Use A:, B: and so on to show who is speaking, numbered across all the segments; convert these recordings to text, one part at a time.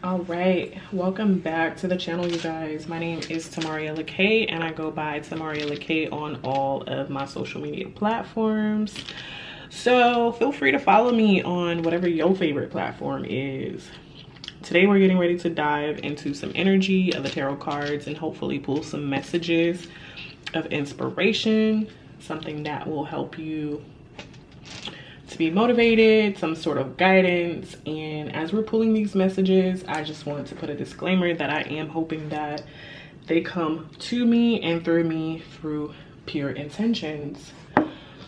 A: All right, welcome back to the channel, you guys. My name is Tamaria Loc'd and I go by Tamaria Loc'd on all of my social media platforms. So feel free to follow me on whatever your favorite platform is. Today we're getting ready to dive into some energy of the tarot cards and hopefully pull some messages of inspiration, something that will help you to be motivated, some sort of guidance. And as we're pulling these messages, I just wanted to put a disclaimer that I am hoping that they come to me and through me through pure intentions.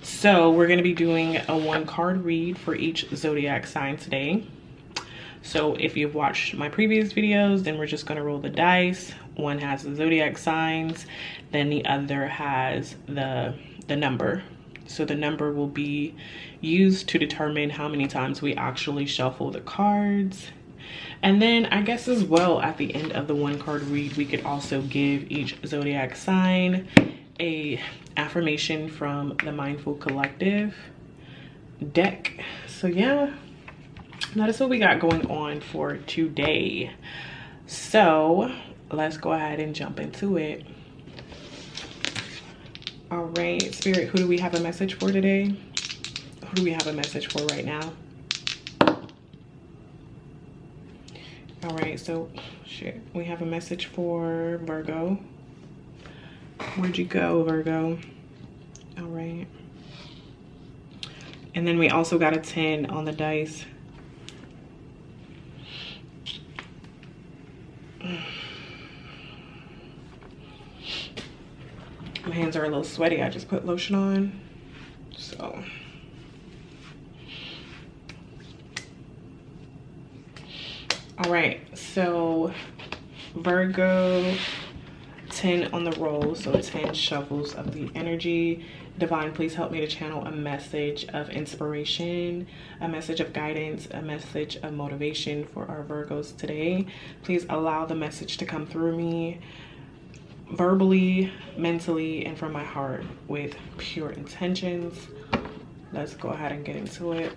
A: So we're going to be doing a one card read for each zodiac sign today. So if you've watched my previous videos, then we're just going to roll the dice. One has the zodiac signs, then the other has the number. So the number will be used to determine how many times we actually shuffle the cards. And then I guess as well, at the end of the one card read, we could also give each zodiac sign a affirmation from the Mindful Collective deck. So yeah, that is what we got going on for today. So let's go ahead and jump into it. All right, Spirit, who do we have a message for today? Who do we have a message for right now? All right, so shit, we have a message for Virgo. Where'd you go, Virgo? All right. And then we also got a 10 on the dice. My hands are a little sweaty. I just put lotion on. So. All right. So Virgo, 10 on the roll. So 10 shovels of the energy. Divine, please help me to channel a message of inspiration, a message of guidance, a message of motivation for our Virgos today. Please allow the message to come through me verbally, mentally, and from my heart with pure intentions. Let's go ahead and get into it.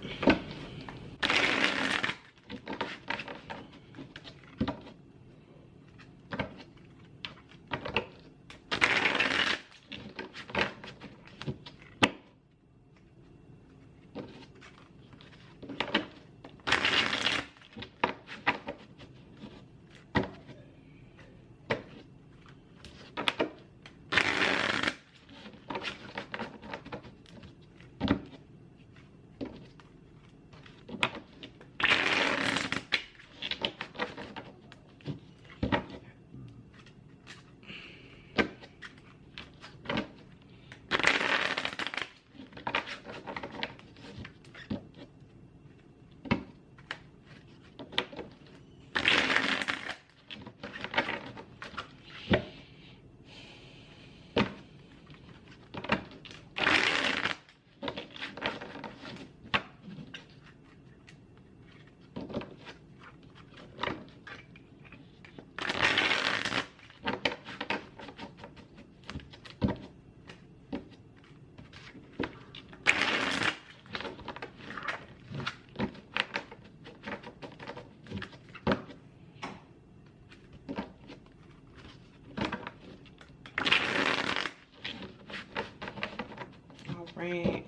A: Right.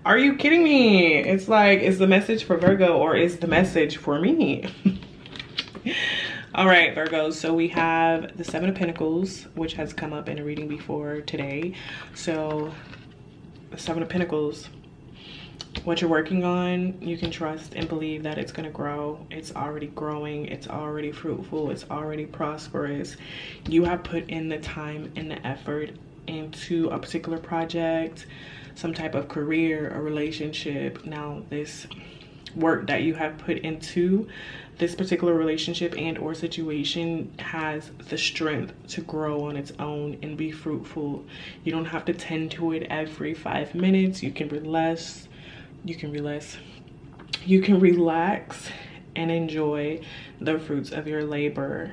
A: Are you kidding me? It's like, is the message for Virgo or is the message for me? All right, Virgos, so we have the 7 of Pentacles, which has come up in a reading before today. So the 7 of Pentacles, what you're working on, you can trust and believe that it's going to grow. It's already growing. It's already fruitful. It's already prosperous. You have put in the time and the effort into a particular project, some type of career, a relationship. Now, this work that you have put into this particular relationship and or situation has the strength to grow on its own and be fruitful. You don't have to tend to it every 5 minutes. You can relax. You can relax and enjoy the fruits of your labor.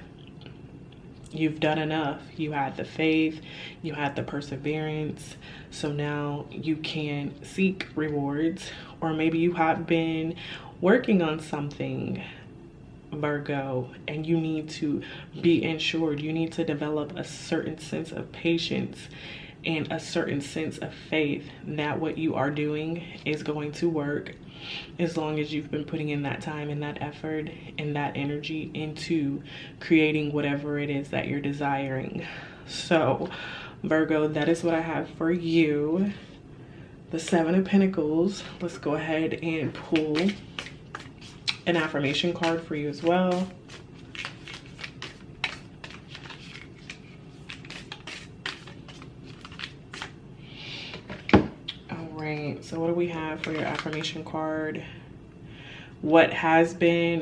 A: you've done enough. You had the faith, you had the perseverance, so now you can seek rewards. Or maybe you have been working on something, Virgo, and you need to be ensured. You need to develop a certain sense of patience and a certain sense of faith that what you are doing is going to work, as long as you've been putting in that time and that effort and that energy into creating whatever it is that you're desiring. So Virgo, that is what I have for you. The Seven of Pentacles. Let's go ahead and pull an affirmation card for you as well. So what do we have for your affirmation card? What has been,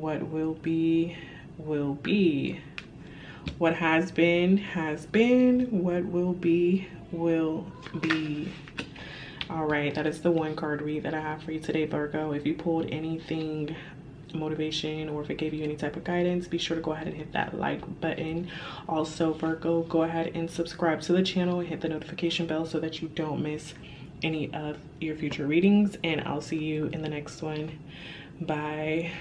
A: what will be, will be. What has been, what will be, will be. All right, that is the one card read that I have for you today, Virgo. If you pulled anything motivation, or if it gave you any type of guidance, be sure to go ahead and hit that like button. Also, Virgo, go ahead and subscribe to the channel and hit the notification bell so that you don't miss any of your future readings, and I'll see you in the next one. Bye.